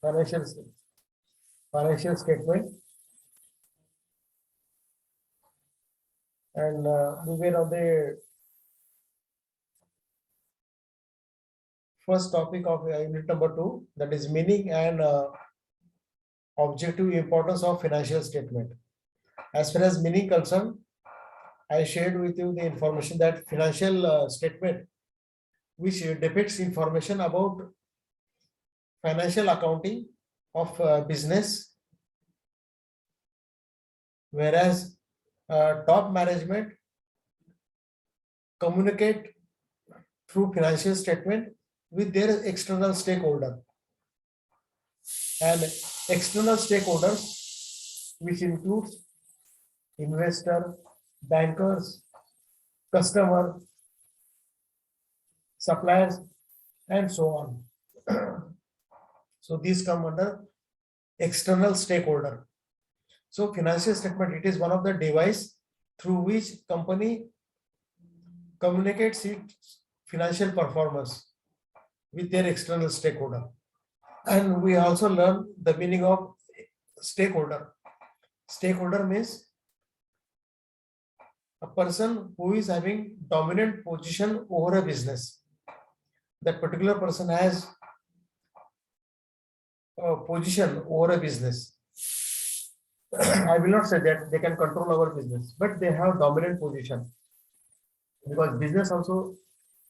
financial financial statement, and we were on the first topic of unit number 2, that is meaning and objective importance of financial statement. As far as meaning concerned, I shared with you the information that financial statement which depicts information about financial accounting of business, whereas top management communicate through financial statement with their external stakeholder, and external stakeholders which includes investor, bankers, customer, suppliers, and so on. So these come under external stakeholder. So financial statement, it is one of the device through which company communicates its financial performance with their external stakeholder. And we also learn the meaning of stakeholder. Stakeholder means a person who is having dominant position over a business. That particular person has a position over a business. I will not say that they can control our business, but they have dominant position, because business also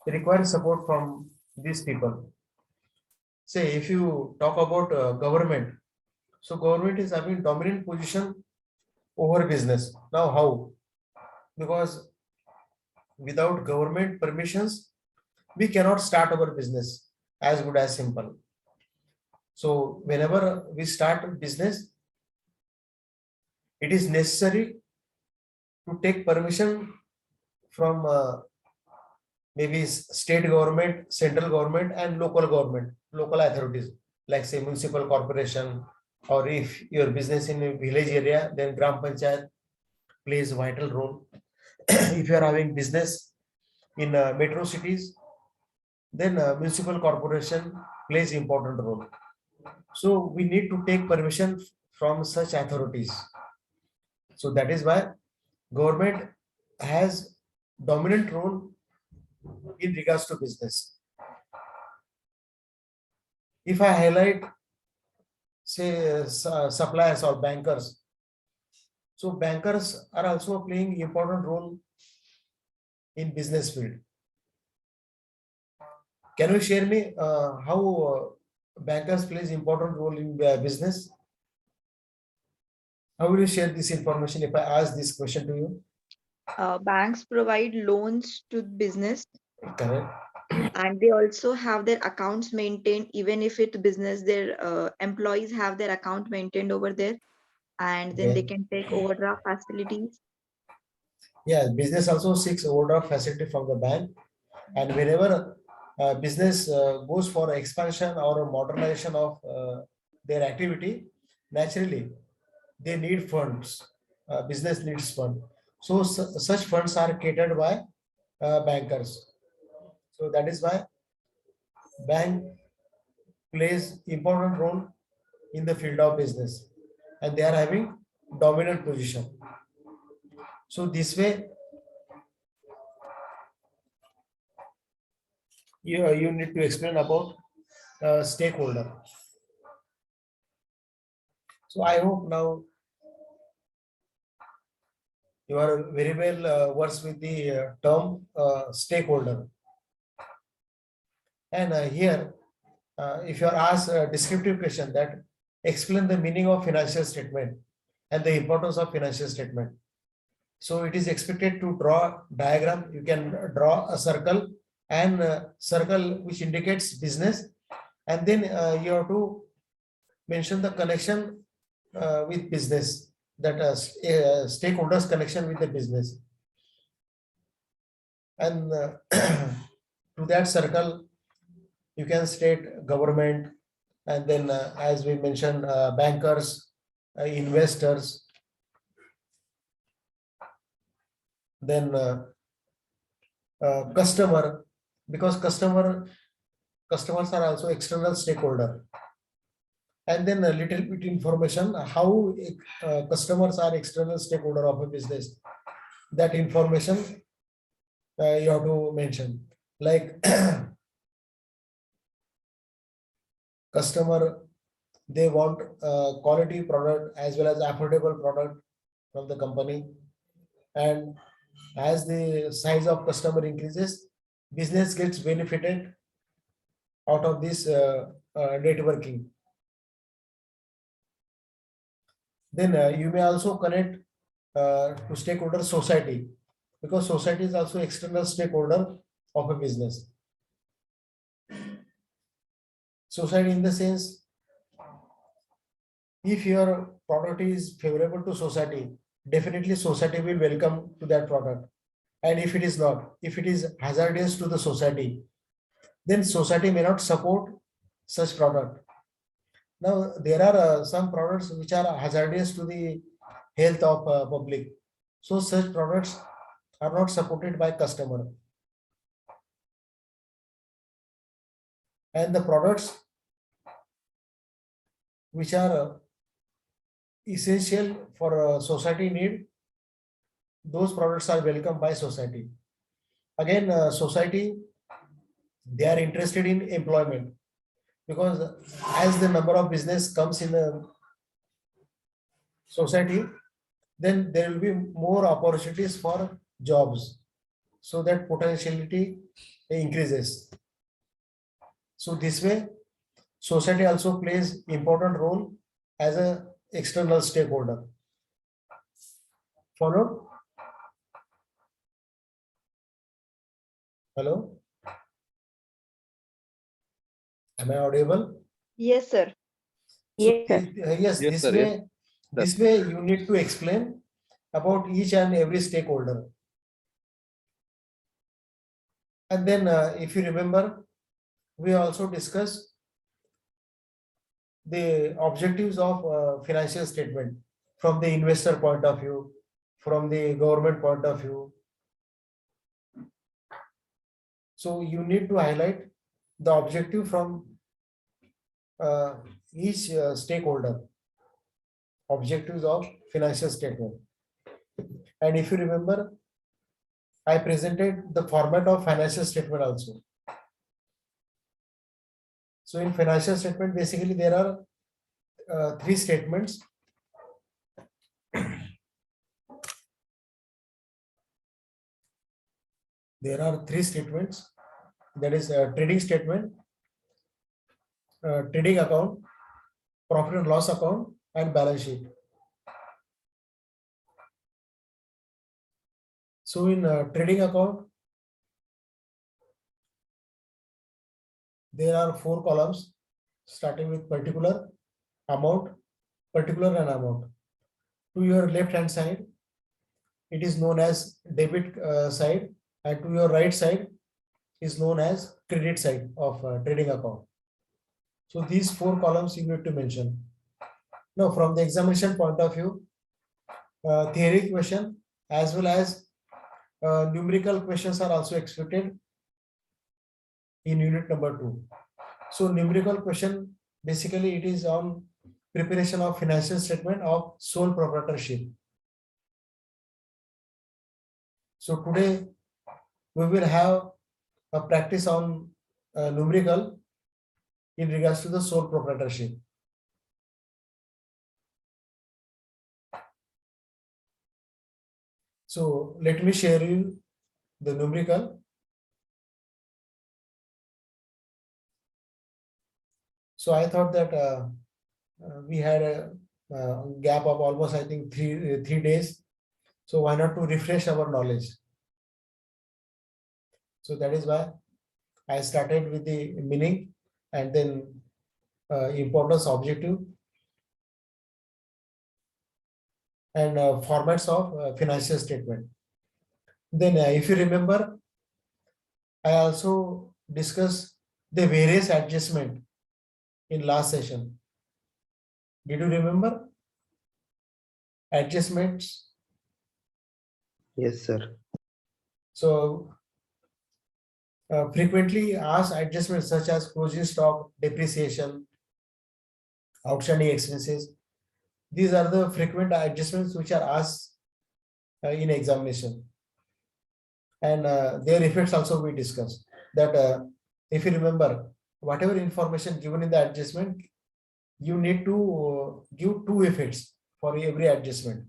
requires support from these people. Say if you talk about government, so government is having dominant position over business. Now how? Because without government permissions, we cannot start our business as good as simple. So whenever we start a business, it is necessary to take permission from maybe state government, central government, and local government, local authorities, like say municipal corporation, or if your business in a village area, then Gram Panchayat plays a vital role. If you are having business in metro cities, then municipal corporation plays important role. So we need to take permission from such authorities. So that is why government has dominant role in regards to business. If I highlight, say, suppliers or bankers, so bankers are also playing important role in business field. Can you share me how bankers plays important role in business? How will you share this information if I ask this question to you? Banks provide loans to business, Correct. and they also have their accounts maintained. Even if it's business, their employees have their account maintained over there, and then they Yeah. can take overdraft facilities. Yeah, business also seeks overdraft facility from the bank, and whenever business goes for expansion or modernization of their activity, naturally they need funds. Business needs fund, so such funds are catered by bankers. So that is why bank plays important role in the field of business, and they are having dominant position. So this way you need to explain about stakeholder. So I hope now you are very well versed with the term stakeholder. And here, if you are asked a descriptive question that explain the meaning of financial statement and the importance of financial statement. So it is expected to draw diagram. You can draw a circle, and circle which indicates business, and then you have to mention the connection with business, that stakeholders connection with the business, and to that circle you can state government, and then as we mentioned, bankers, investors, then customer, because customers are also external stakeholder. and then a little bit information how customers are external stakeholder of a business. That information you have to mention, like customer, they want quality product as well as affordable product from the company, and as the size of customer increases, business gets benefited out of this networking. Then you may also connect to stakeholder society, because society is also external stakeholder of a business. Society in the sense, if your product is favorable to society, definitely society will welcome to that product. And if it is not, if it is hazardous to the society, then society may not support such product. Now, there are some products which are hazardous to the health of public. So such products are not supported by customer. And the products which are essential for society need, those products are welcomed by society. Again, society, they are interested in employment, because as the number of business comes in the society, then there will be more opportunities for jobs, so that potentiality increases. So this way, society also plays important role as a external stakeholder. Followed? Hello? Am I audible? Yes, sir. So, Yes, sir. yes, Yes, this sir, way, this way you need to explain about each and every stakeholder. And then if you remember, we also discussed the objectives of financial statement from the investor point of view, from the government point of view. So you need to highlight the objective from each stakeholder, objectives of financial statement. And if you remember, I presented the format of financial statement also. So in financial statement, basically there are three statements. There are three statements. That is a trading statement, trading account, profit and loss account, and balance sheet. So in trading account, there are 4 columns, starting with particular, amount, particular, and amount. To your left hand side, it is known as debit side, and to your right side is known as credit side of trading account. So these 4 columns you need to mention. Now, from the examination point of view, theory question as well as numerical questions are also expected in unit number 2. So numerical question, basically it is on preparation of financial statement of sole proprietorship. So today we will have a practice on numerical in regards to the sole proprietorship. So let me share you the numerical. So I thought that we had a gap of almost, I think, three days. So why not to refresh our knowledge? So that is why I started with the meaning and then importance, objective, and formats of financial statement. Then if you remember, I also discussed the various adjustment in last session. Did you remember adjustments? Yes, sir. So frequently asked adjustments such as closing stock, depreciation, outstanding expenses. These are the frequent adjustments which are asked in examination. And their effects also we discussed that if you remember, whatever information given in the adjustment, you need to give two effects for every adjustment.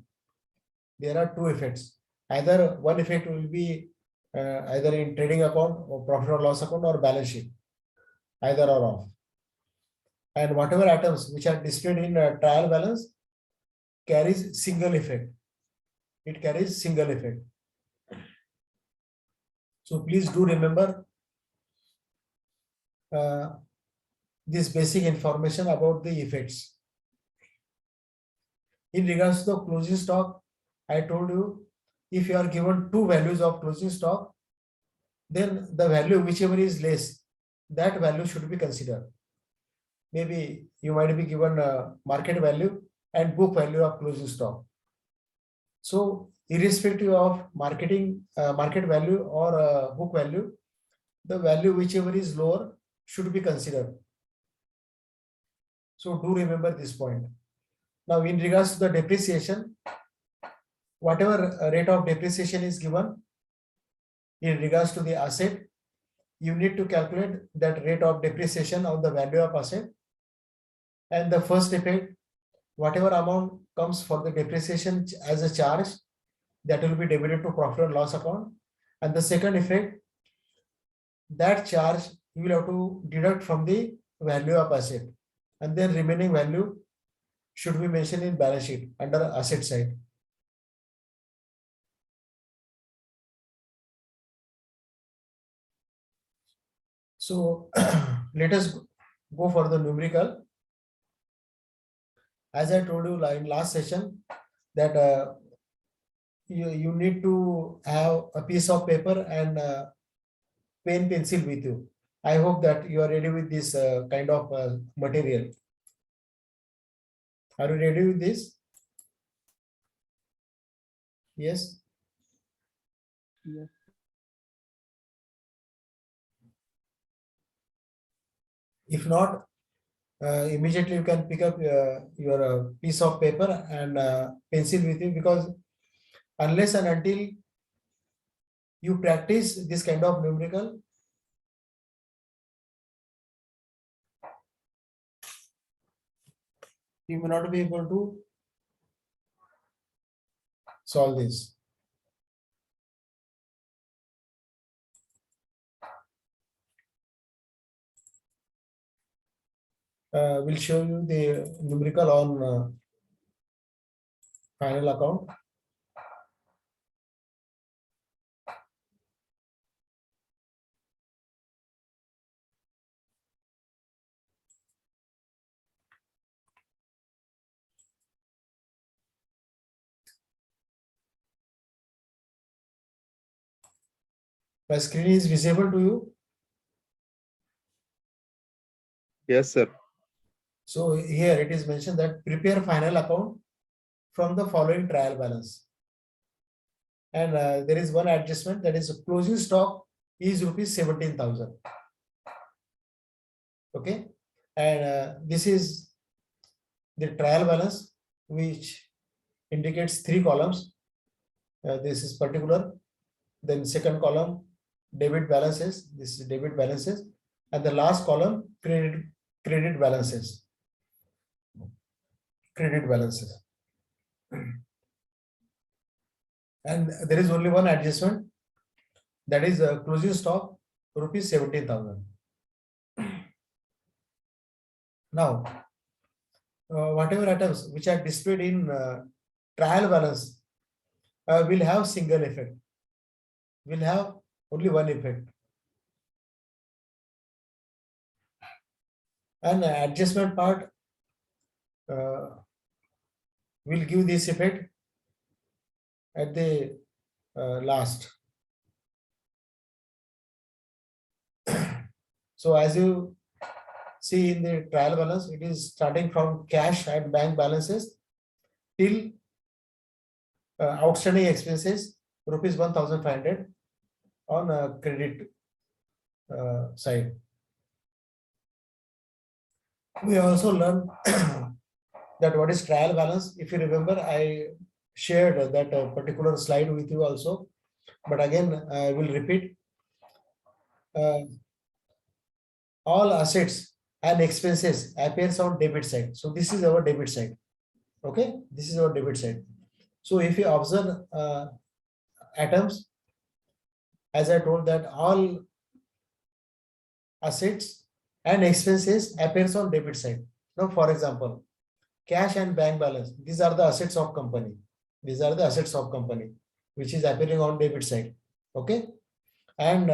There are two effects. Either one effect will be either in trading account or profit or loss account or balance sheet, either or off. And whatever items which are displayed in trial balance carries single effect. It carries single effect. So please do remember this basic information about the effects. In regards to the closing stock, I told you, if you are given two values of closing stock, then the value whichever is less, that value should be considered. Maybe you might be given market value and book value of closing stock. So irrespective of market value or book value, the value whichever is lower should be considered. So do remember this point. Now in regards to the depreciation, whatever rate of depreciation is given in regards to the asset, you need to calculate that rate of depreciation of the value of asset. And the first effect, whatever amount comes for the depreciation as a charge, that will be debited to profit and loss account. And the second effect, that charge you will have to deduct from the value of asset, and then remaining value should be mentioned in balance sheet under asset side. So let us go for the numerical. As I told you in last session that you need to have a piece of paper and pen pencil with you. I hope that you are ready with this kind of material. Are you ready with this? Yes. Yes. If not, immediately you can pick up your piece of paper and pencil with you, because unless and until you practice this kind of numerical, you may not be able to solve this. We'll show you the numerical on final account. My screen is visible to you. Yes, sir. So here it is mentioned that prepare final account from the following trial balance. And there is one adjustment, that is closing stock is rupees 17,000. Okay. And this is the trial balance, which indicates three columns. This is particular. Then second column, debit balances. This is debit balances. And the last column, credit balances. Credit balances. And there is only one adjustment, that is closing stock rupees 17,000. Now, whatever items which are displayed in trial balance will have single effect, will have only one effect. And adjustment part will give this effect at the last. So as you see in the trial balance, it is starting from cash and bank balances till outstanding expenses rupees 1,500 on credit side. We also learn that what is trial balance. If you remember, I shared that particular slide with you also, but again, I will repeat. All assets and expenses appears on debit side. So this is our debit side. Okay, this is our debit side. So if you observe items, as I told that all assets and expenses appears on debit side. Now, for example, cash and bank balance, these are the assets of company. These are the assets of company, which is appearing on debit side. Okay, and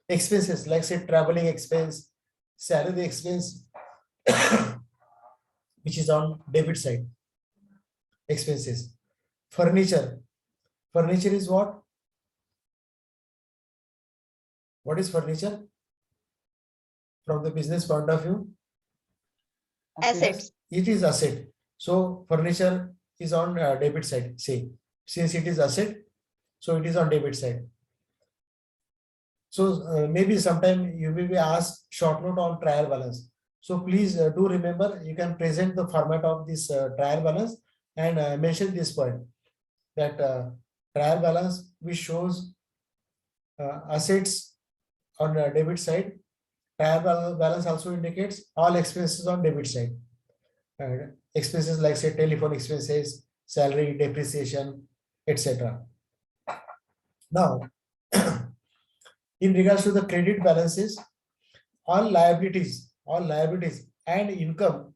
expenses like say traveling expense, salary expense, which is on debit side. Expenses. Furniture. Furniture is what? What is furniture? From the business point of view? Assets. It is asset. So furniture is on debit side. Say, since it is asset, so it is on debit side. So maybe sometime you will be asked short note on trial balance. So please do remember, you can present the format of this trial balance and mention this point that trial balance which shows assets on the debit side. Trial balance also indicates all expenses on debit side. Expenses like say telephone expenses, salary, depreciation, etc. Now, in regards to the credit balances, all liabilities and income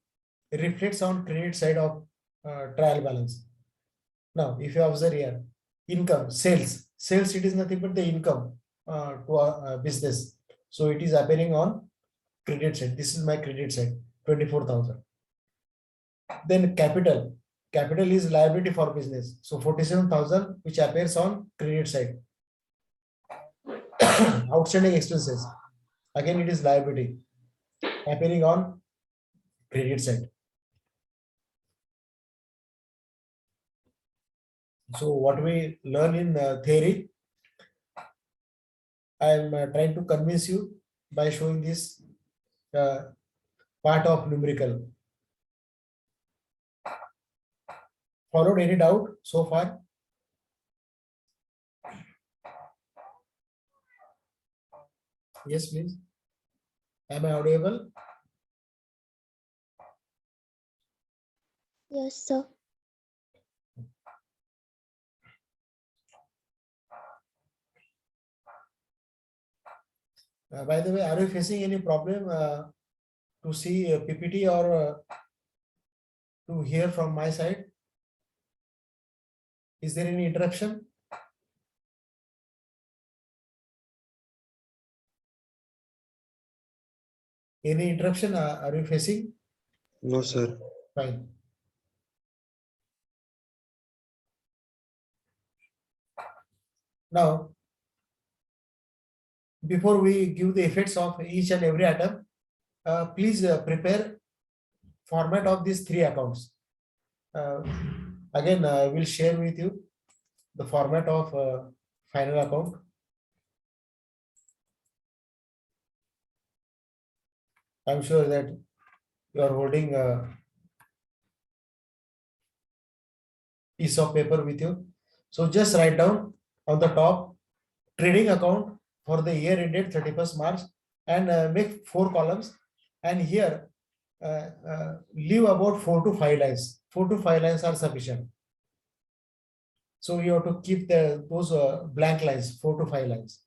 reflects on credit side of trial balance. Now, if you observe here, income, sales, it is nothing but the income to a business. So it is appearing on credit side. This is my credit side, 24,000. Then capital is liability for business. So 47,000, which appears on credit side. Outstanding expenses, again it is liability appearing on credit side. So what we learn in theory, I am trying to convince you by showing this part of numerical. Followed any doubt so far? Yes, please. Am I audible? Yes, sir. By the way, are you facing any problem to see PPT or to hear from my side? Is there any interruption? Any interruption are you facing? No, sir. Fine. Now, before we give the effects of each and every item, please prepare format of these three accounts. Again, I will share with you the format of final account. I'm sure that you are holding a piece of paper with you. So just write down on the top trading account for the year ended 31st March and make 4 columns. And here leave about 4 to 5 lines. 4 to 5 lines are sufficient. So you have to keep those blank lines, 4 to 5 lines.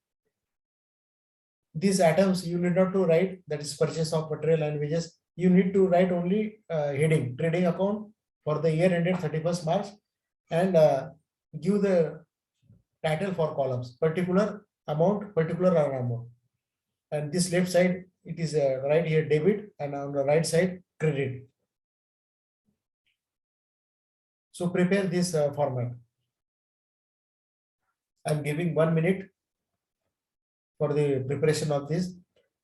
These items you need not to write, that is purchase of material and wages. You need to write only heading trading account for the year ended 31st March and give the title for columns, particular amount, and this left side it is right here debit and on the right side credit. So prepare this format. I'm giving 1 minute for the preparation of this.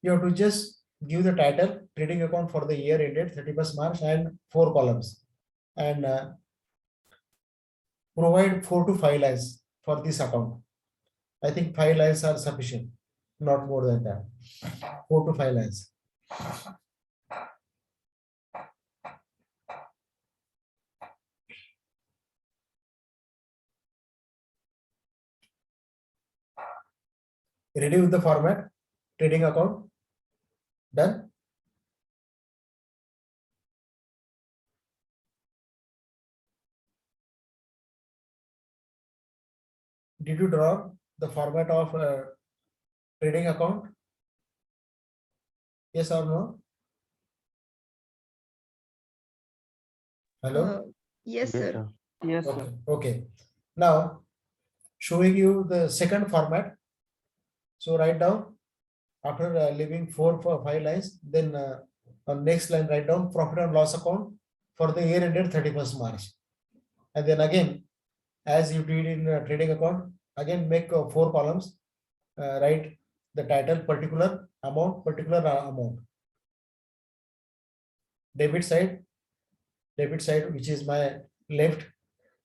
You have to just give the title trading account for the year ended 31st March and 4 columns and provide 4 to 5 lines for this account. I think 5 lines are sufficient, not more than that. 4 to 5 lines. Ready with the format? Trading account? Done? Did you draw the format of trading account? Yes or no? Hello? Yes, sir. Yes, Okay. sir. Okay. Now, showing you the second format. So write down after leaving 5 lines, then on next line write down profit and loss account for the year ended 31st March. And then again, as you did in trading account, again make 4 columns. Write the title, particular amount, debit side, which is my left,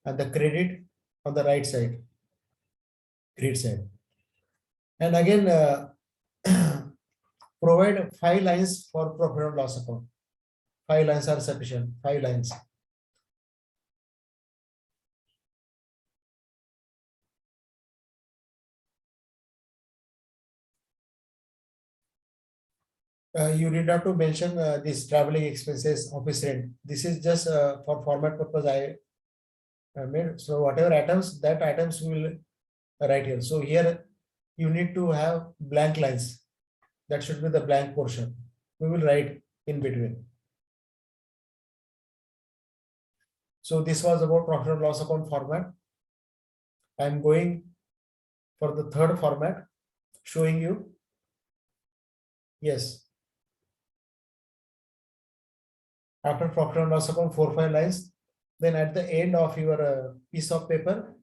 and the credit on the right side, grid side. And again, provide 5 lines for profit and loss account. 5 lines are sufficient. 5 lines. You did not to mention this traveling expenses, office rent. This is just for format purpose I made. So whatever items, that items we will write here. So here you need to have blank lines. That should be the blank portion. We will write in between. So this was about profit and loss account format. I am going for the third format, showing you. Yes. After profit and loss account, 4-5 lines. Then at the end of your piece of paper,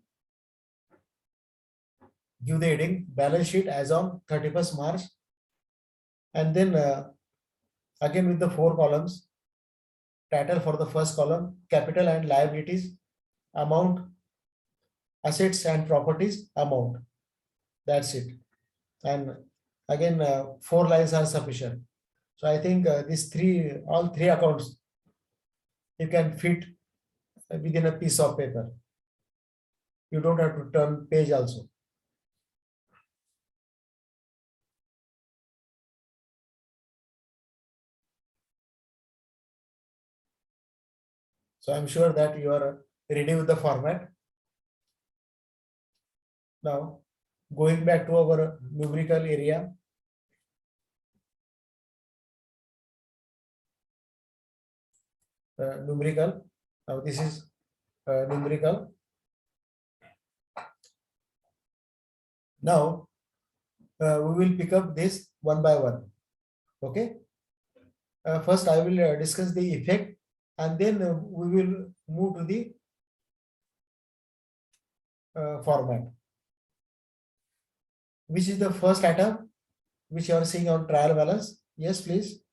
give the heading balance sheet as on 31st March. And then again with the 4 columns, title for the first column, capital and liabilities, amount, assets and properties, amount. That's it. And again, 4 lines are sufficient. So I think all three accounts, you can fit within a piece of paper. You don't have to turn page also. So I'm sure that you are ready with the format. Now, going back to our numerical area. Numerical. Now this is numerical. Now we will pick up this one by one. Okay. First, I will discuss the effect, and then we will move to the format. Which is the first item which you are seeing on trial balance? Yes, please.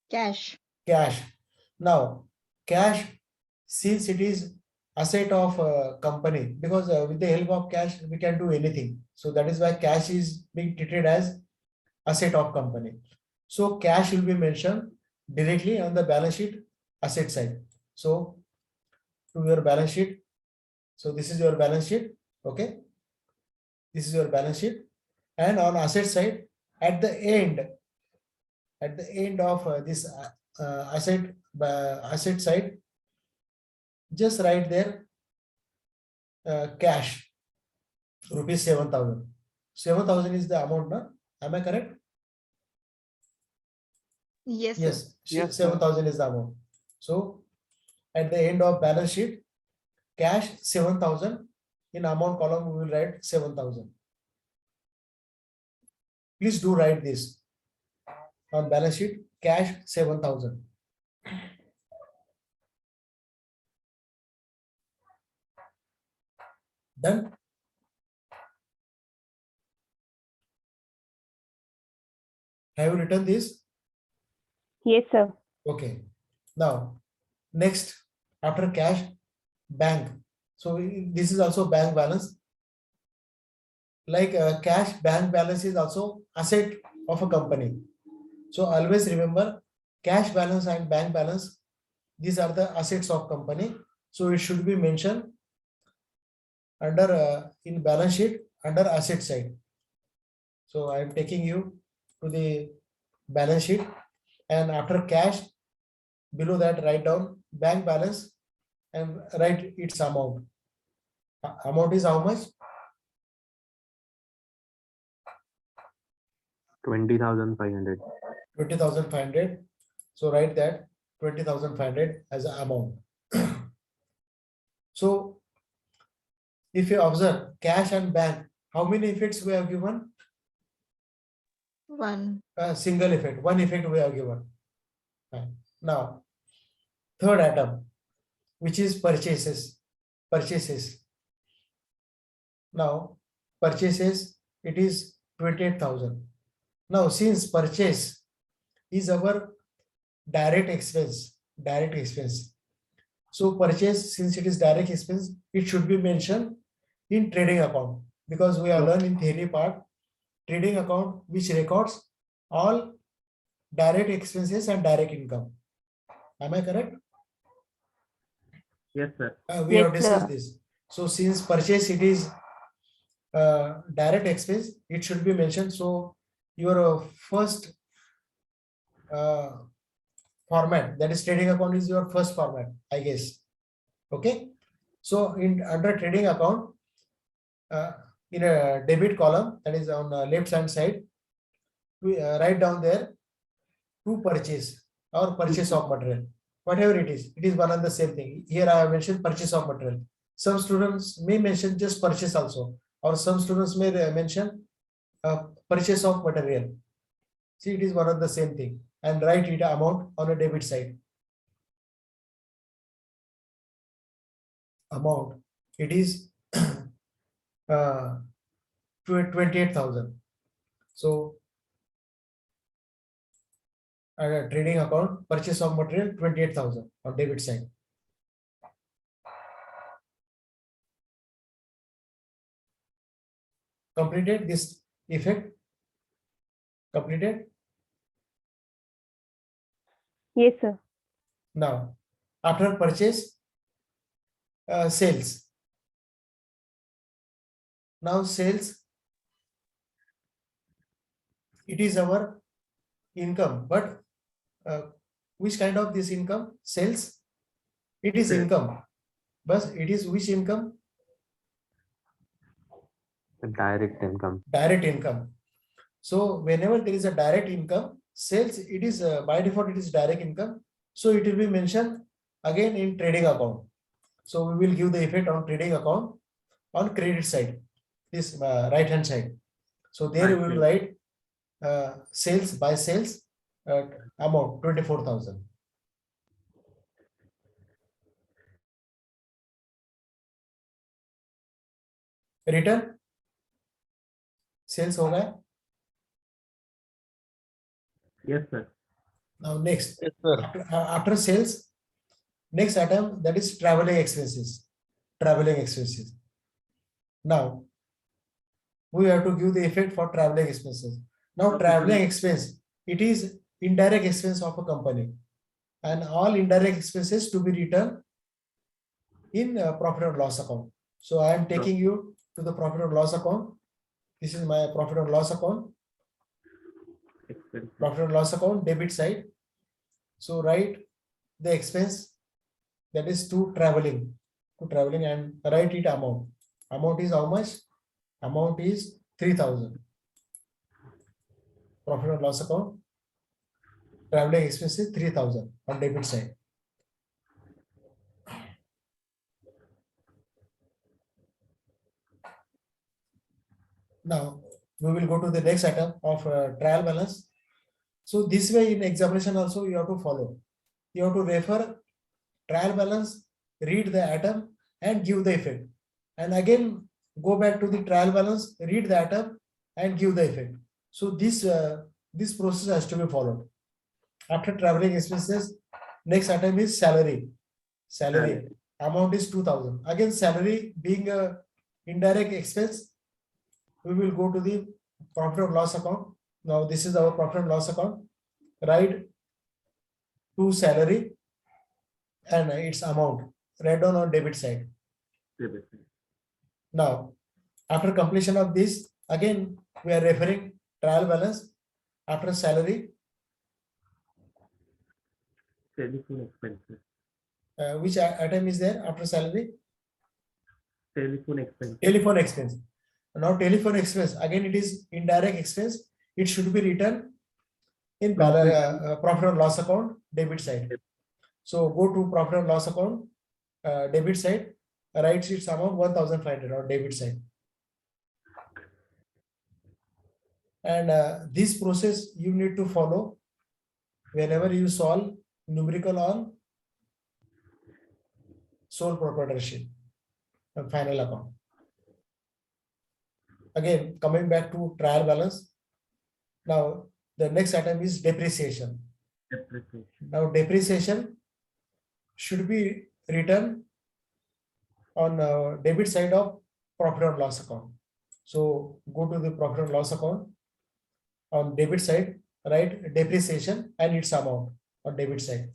Cash. Cash. Now, cash, since it is asset of a company, because with the help of cash we can do anything. So that is why cash is being treated as asset of company. So cash will be mentioned directly on the balance sheet asset side. So to your balance sheet. So this is your balance sheet. Okay. This is your balance sheet. And on asset side, at the end of this asset side, just write there cash rupees 7,000. 7,000 is the amount, na? Am I correct? Yes, sir. Yes, Yes, sir. 7,000 is the amount. So at the end of balance sheet, cash 7,000. In amount column, we will write 7,000. Please do write this on balance sheet, cash 7,000. Done. Have you written this? Yes, sir. Okay. Now, next, after cash, bank. So this is also bank balance. Like cash, bank balance is also asset of a company. So always remember, cash balance and bank balance, these are the assets of company. So it should be mentioned under in balance sheet under asset side. So I am taking you to the balance sheet, and after cash, below that write down bank balance and write its amount. Amount is how much? 20,500. 20,500. So write that 20,500 as an amount. So if you observe cash and bank, how many effects we have given? One. A single effect, one effect we have given. Fine. Now, third item, which is purchases. Purchases. Now, purchases, it is 28,000. Now, since purchase is our direct expense, so purchase, since it is direct expense, it should be mentioned in trading account, because we have learned in theory part, trading account which records all direct expenses and direct income. Am I correct? Yes, sir. We have Yes, discussed sir. this. So since purchase it is direct expense, it should be mentioned. So your first format, that is trading account, is your first format, I guess. Okay. So in under trading account, in a debit column, that is on left hand side, we write down there to purchase or purchase of material, whatever it is one and the same thing. Here I have mentioned purchase of material. Some students may mention just purchase also, or some students may mention purchase of material. See, it is one and the same thing, and write it amount on a debit side. Amount, it is 28,000. So trading account, purchase of material 28,000 on debit side. Completed this effect? Completed? Yes, sir. Now, after purchase, sales. Now sales, it is our income, but which kind of this income? Sales? It is Sales. income, but it is which income? The direct income. Direct income. So whenever there is a direct income, sales, it is by default it is direct income. So it will be mentioned again in trading account. So we will give the effect on trading account on credit side, this right hand side. So there we will write sales by sales amount 24,000. Return sales हो गया. Yes, sir. Now next, Yes, sir. after sales, next item, that is traveling expenses. Traveling expenses. Now we have to give the effect for traveling expenses. Now traveling expense, it is indirect expense of a company, and all indirect expenses to be returned in profit and loss account. So I am taking you to the profit and loss account. This is my profit and loss account. Expenses. Profit and loss account, debit side. So write the expense, that is to traveling and write it amount. Amount is how much? Amount is 3,000. Profit and loss account, traveling expenses 3,000 on debit side. Now we will go to the next item of trial balance. So this way in examination also you have to follow. You have to refer trial balance, read the item and give the effect. And again go back to the trial balance, read the item and give the effect. So this process has to be followed. After traveling expenses, next item is salary. Salary amount is 2,000. Again salary being a indirect expense, we will go to the profit and loss account. Now this is our profit and loss account. Write to salary and its amount. Write down on debit side. Debit. Now, after completion of this, again we are referring trial balance after salary, Telephone expenses. which item is there after salary? Telephone expenses. Telephone expense. Now telephone expense, again it is indirect expense. It should be written in profit and loss account, debit side. So go to profit and loss account, debit side, write its amount 1,500 on debit side. And this process you need to follow whenever you solve numerical on sole proprietorship and final account. Again, coming back to trial balance. Now, the next item is depreciation. Depreciation. Now, depreciation should be written on debit side of profit and loss account. So go to the profit and loss account on debit side, write depreciation and its amount on debit side.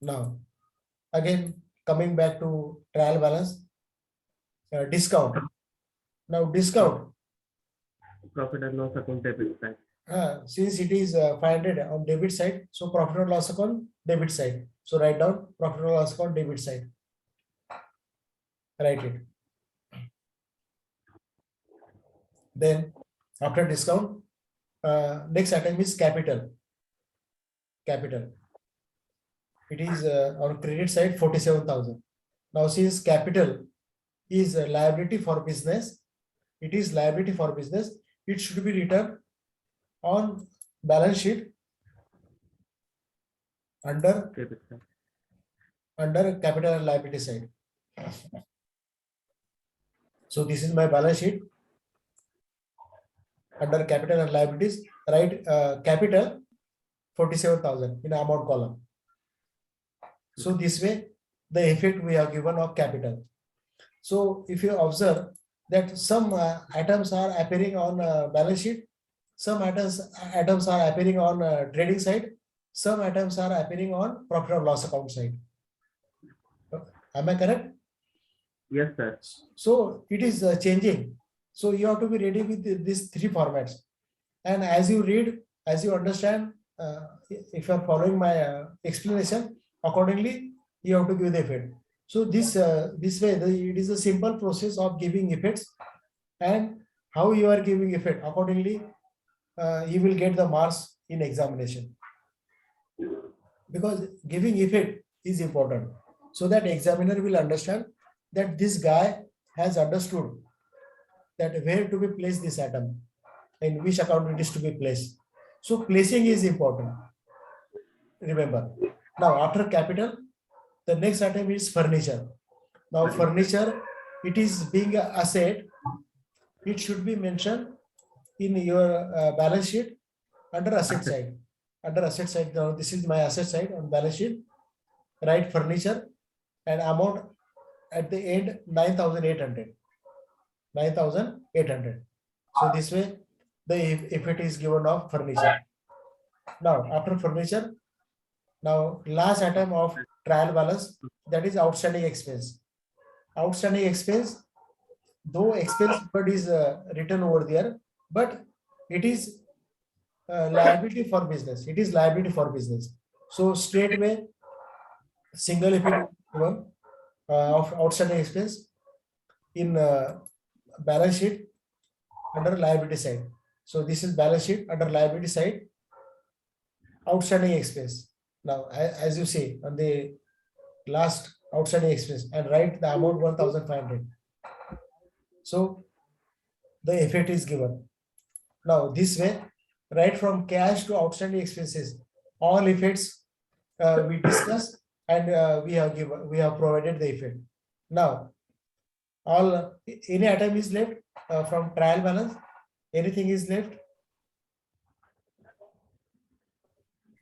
Now, again, coming back to trial balance, discount. Now, discount, Profit and loss account debit side. since it is 500 on debit side, so profit and loss account debit side. So write down profit and loss account debit side. Write it. Then after discount, next item is capital. Capital. It is on credit side 47,000. Now since capital is a liability for business, it is liability for business. It should be written on balance sheet under Debit side. capital and liability side. So this is my balance sheet. Under capital and liabilities, write capital 47,000 in amount column. So this way, the effect we have given of capital. So if you observe that some items are appearing on balance sheet, some items are appearing on trading side, some items are appearing on profit or loss account side. Am I correct? Yes, sir. So it is changing. So you have to be ready with these three formats. And as you read, as you understand, if you are following my explanation, accordingly, you have to give the effect. So this way, it is a simple process of giving effects, and how you are giving effect accordingly, you will get the marks in examination. Because giving effect is important, so that examiner will understand that this guy has understood that where to be placed this item, in which account it is to be placed. So placing is important. Remember. Now after capital, the next item is furniture. Now furniture, it is being an asset. It should be mentioned in your balance sheet under asset side. Under asset side, now this is my asset side on balance sheet. Write furniture and amount at the end 9,800. 9,800. So this way, the effect is given of furniture. Now after furniture, now last item of trial balance, that is outstanding expense. Outstanding expense, though expense word is written over there, but it is liability for business. It is liability for business. So straightway, single effect given of outstanding expense in balance sheet under liability side. So this is balance sheet under liability side, outstanding expense. Now, as you see on the last outstanding expense, and write the amount 1,500. So the effect is given. Now this way, right from cash to outstanding expenses, all effects we discuss, and we have provided the effect. Now, all any item is left from trial balance, anything is left.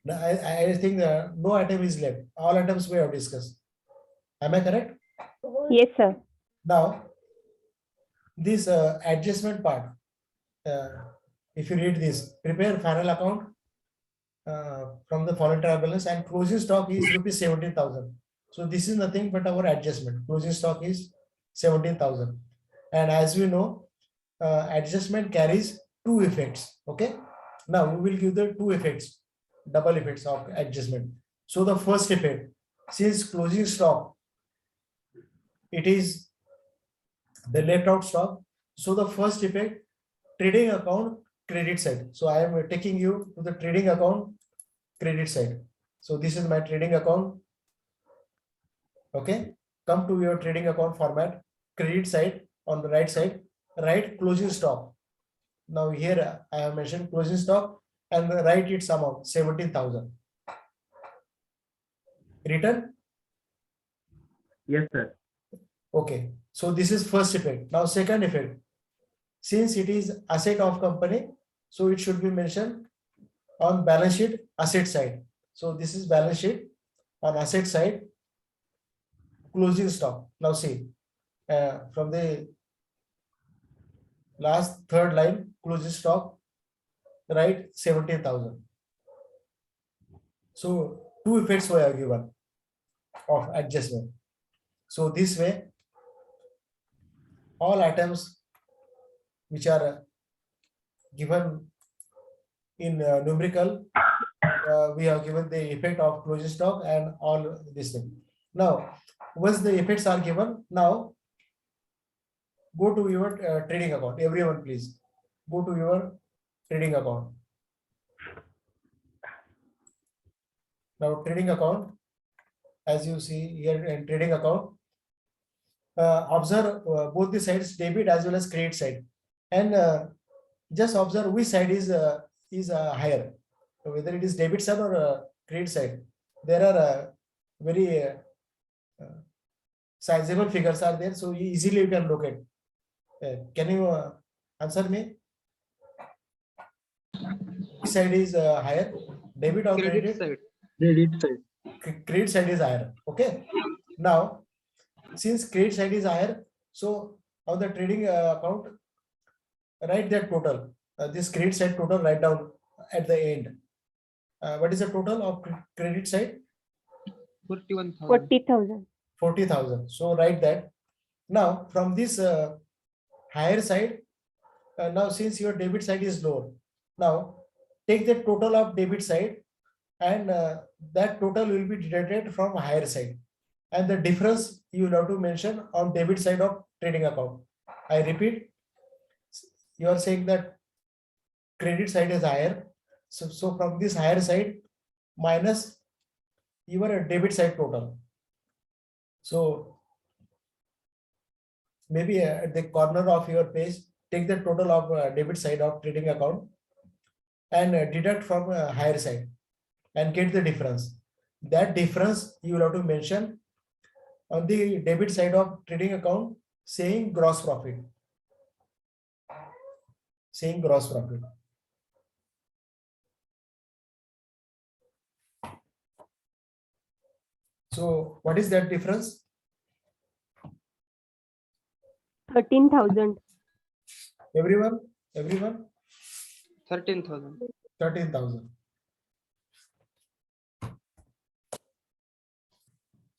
I think no item is left. All items we have discussed. Am I correct? Yes, sir. Now, this adjustment part, if you read this, prepare final account from the following trial balance, and closing stock is rupees 17,000. So this is nothing but our adjustment. Closing stock is 17,000. And as we know, adjustment carries two effects. Okay. Now we will give the two effects, double effects of adjustment. So the first effect, since closing stock, it is the left out stock. So the first effect, trading account credit side. So I am taking you to the trading account credit side. So this is my trading account. Okay. Come to your trading account format, credit side on the right side, write closing stock. Now here I have mentioned closing stock and write its amount 17,000. Written? Yes, sir. Okay. So this is first effect. Now second effect. Since it is asset of company, so it should be mentioned on balance sheet asset side. So this is balance sheet on asset side, closing stock. Now see, from the last third line, closing stock, write 17,000. So two effects were given of adjustment. So this way, all items which are given in numerical, we have given the effect of closing stock and all this thing. Now, once the effects are given, now go to your trading account. Everyone, please go to your trading account. Now, trading account, as you see here in trading account, observe both the sides, debit as well as credit side, and just observe which side is higher, whether it is debit side or credit side. There are very sizable figures are there, so easily you can locate. Can you answer me? Which side is higher, debit or credit? Credit side. Credit side is higher. Okay. Now, since credit side is higher, so on the trading account, write that total. This credit side total, write down at the end. What is the total of credit side? 41,000. 40,000. 40,000. So write that. Now from this higher side, now since your debit side is lower, now take the total of debit side, and that total will be deducted from higher side, and the difference you will have to mention on debit side of trading account. I repeat, you are saying that credit side is higher, so from this higher side minus your debit side total. So maybe at the corner of your page, take the total of debit side of trading account and deduct from higher side and get the difference. That difference you will have to mention on the debit side of trading account, saying gross profit. Saying gross profit. So what is that difference? 13,000. Everyone? 13,000. 13,000.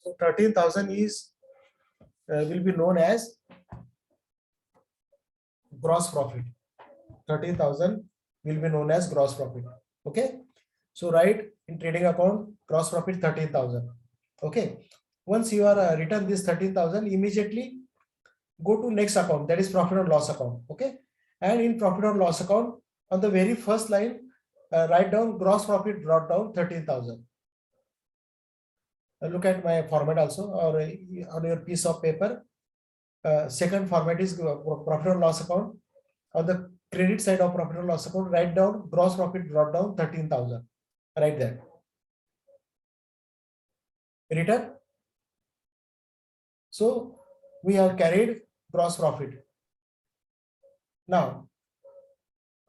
So 13,000 is will be known as gross profit. 13,000 will be known as gross profit. Okay. So write in trading account gross profit 13,000. Okay. Once you are written this 13,000, immediately go to next account, that is profit or loss account. Okay. And in profit or loss account, on the very first line, write down gross profit brought down 13,000. Look at my format also, or on your piece of paper. Second format is profit or loss account. On the credit side of profit or loss account, write down gross profit brought down 13,000. Write that. Written. So we have carried gross profit. Now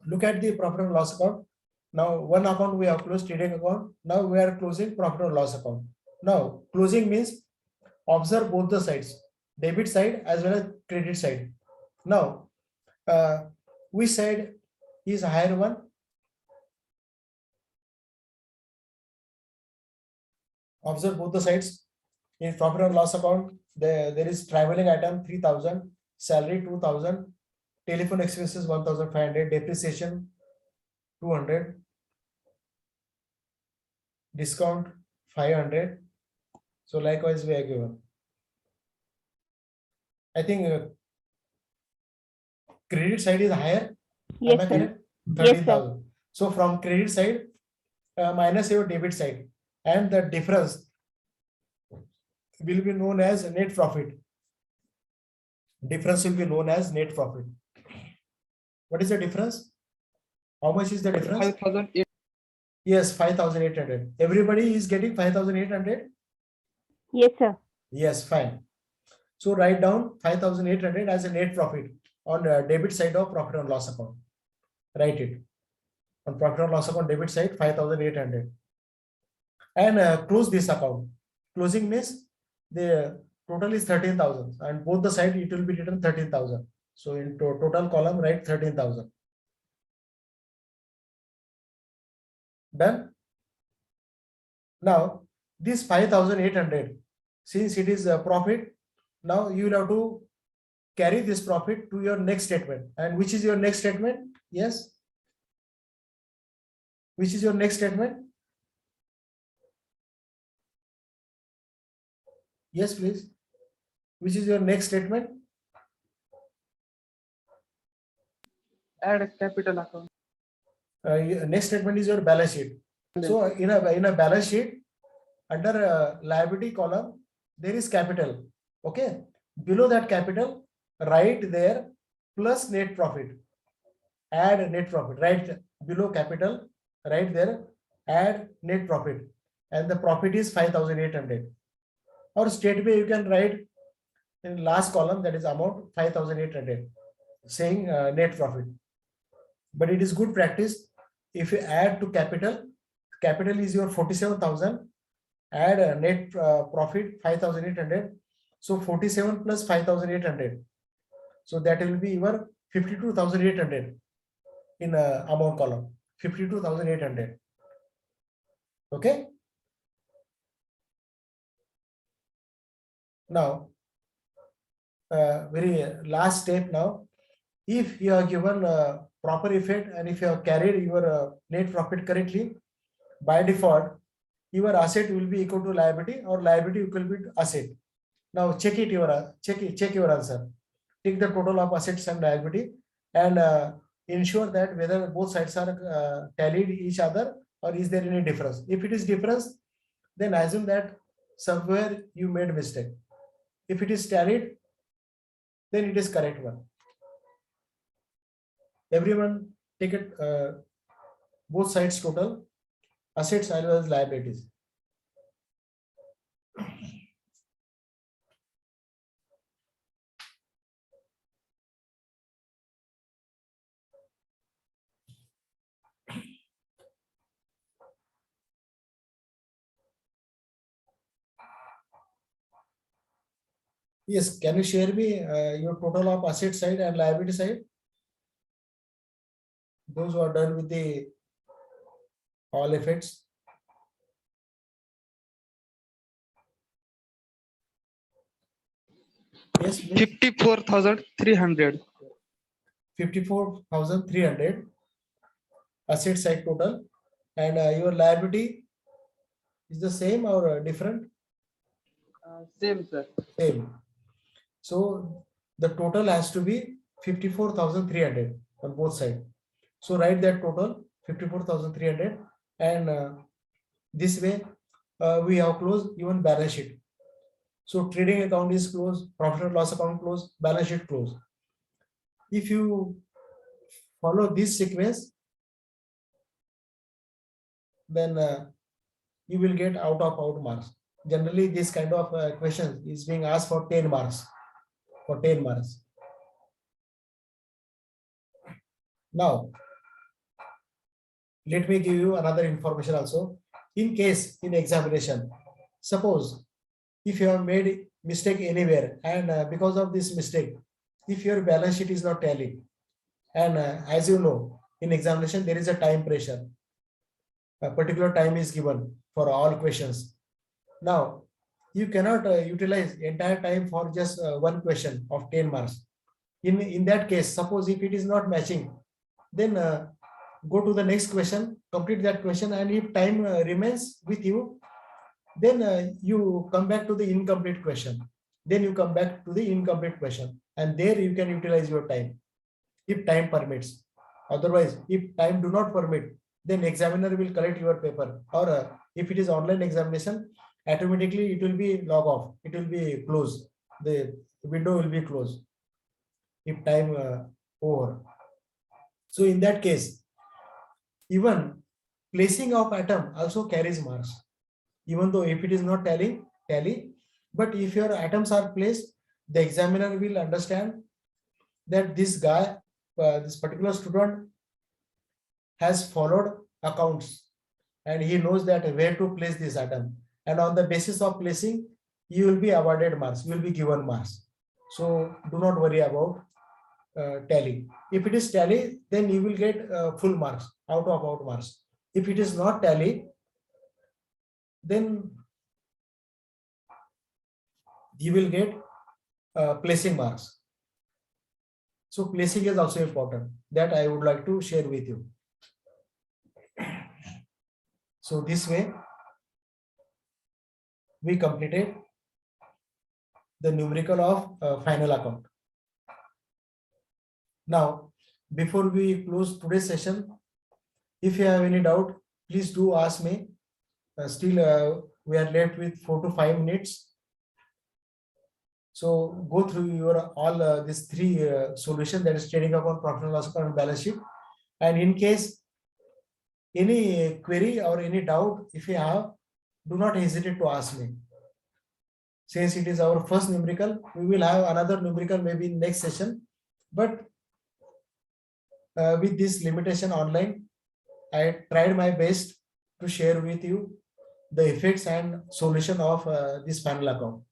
look at the profit and loss account. Now one account we have closed, trading account. Now we are closing profit or loss account. Now closing means observe both the sides, debit side as well as credit side. Now which side is higher one? Observe both the sides. In profit and loss account, there is traveling item 3,000, salary 2,000, telephone expenses 1,500, depreciation 200, discount 500. So likewise we are given. I think credit side is higher. Am I Yes, sir. correct? Yes, sir. 13,000. So from credit side minus your debit side, and the difference will be known as net profit. Difference will be known as net profit. What is the difference? How much is the difference? 5,008. Yes, 5,800. Everybody is getting 5,800. Yes, sir. Yes, fine. So write down 5,800 as a net profit on the debit side of profit and loss account. Write it on profit and loss account debit side 5,800, and close this account. Closing means the total is 13,000, and both the side it will be written 13,000. So in total column write 13,000. Done. Now this 5,800, since it is a profit, now you will have to carry this profit to your next statement. And which is your next statement? Yes. Which is your next statement? Yes, please. Which is your next statement? Add a capital account. Next statement is your balance sheet. So in a balance sheet, under liability column, there is capital. Okay. Below that capital, write there plus net profit. Add net profit. Right below capital, right there, add net profit. And the profit is 5,800. Or straightway you can write in last column, that is amount 5,800, saying net profit. But it is good practice if you add to capital. Capital is your 47,000. Add a net profit 5,800. So 47 plus 5,800. So that will be your 52,800 in amount column. 52,800. Okay. Now, very last step now. If you are given proper effect and if you have carried your net profit correctly, by default, your asset will be equal to liability or liability equal to asset. Now check it, check your answer. Take the total of assets and liability and ensure that whether both sides are tallied each other or is there any difference. If it is difference, then assume that somewhere you made mistake. If it is tallied, then it is correct one. Everyone take it both sides total, assets as well as liabilities. Yes, can you share me your total of asset side and liability side? Those who are done with the all effects. Yes, please. 54,300. 54,300 asset side total, and your liability is the same or different? Same, sir. Same. So the total has to be 54,300 on both sides. So write that total 54,300, and this way we have closed even balance sheet. So trading account is closed, profit and loss account closed, balance sheet closed. If you follow this sequence, then you will get out of out marks. Generally, this kind of question is being asked for 10 marks. For 10 marks. Now, let me give you another information also. In case in examination, suppose if you have made mistake anywhere, and because of this mistake, if your balance sheet is not tallied, and as you know, in examination there is a time pressure. A particular time is given for all questions. Now, you cannot utilize entire time for just one question of 10 marks. In that case, suppose if it is not matching, then go to the next question, complete that question, and if time remains with you, then you come back to the incomplete question. Then you come back to the incomplete question, and there you can utilize your time if time permits. Otherwise, if time do not permit, then examiner will collect your paper, or if it is online examination, automatically it will be log off, it will be closed, the window will be closed if time over. So in that case, even placing of atom also carries marks, even though if it is not tally, but if your atoms are placed, the examiner will understand that this guy, this particular student has followed accounts, and he knows that where to place this atom, and on the basis of placing, you will be awarded marks, you will be given marks. So do not worry about tally. If it is tally, then you will get full marks, out of out marks. If it is not tally, then you will get placing marks. So placing is also important, that I would like to share with you. So this way we completed the numerical of final account. Now, before we close today's session, if you have any doubt, please do ask me. Still, we are left with 4 to 5 minutes. So go through your all these three solutions, that is trading account, profit and loss account, and balance sheet. And in case any query or any doubt, if you have, do not hesitate to ask me. Since it is our first numerical, we will have another numerical maybe in next session. But with this limitation online, I tried my best to share with you the effects and solution of this final account.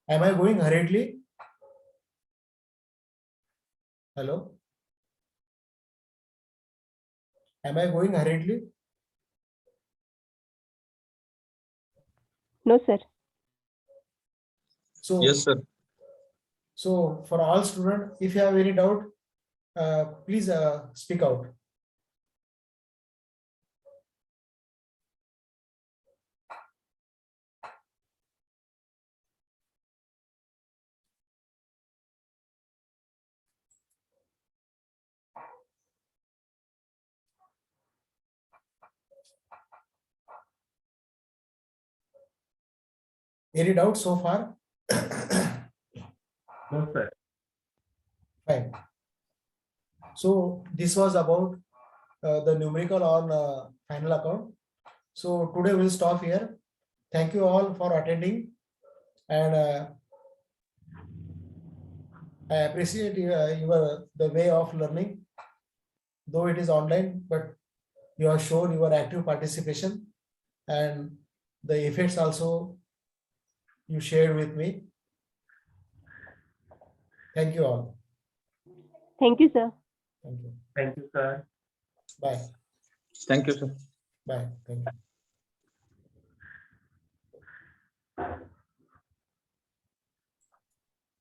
Am I going hurriedly? Hello? Am I going hurriedly? No, sir. So, Yes, sir. so for all students, if you have any doubt, please speak out. Any doubt so far? No, sir. Fine. So this was about the numerical on final account. So today we'll stop here. Thank you all for attending, and I appreciate the way of learning, though it is online, but you have shown your active participation, and the effects also you shared with me. Thank you all. Thank you, sir. Thank you. Thank you, sir. Bye. Thank you, sir. Bye. Thank you.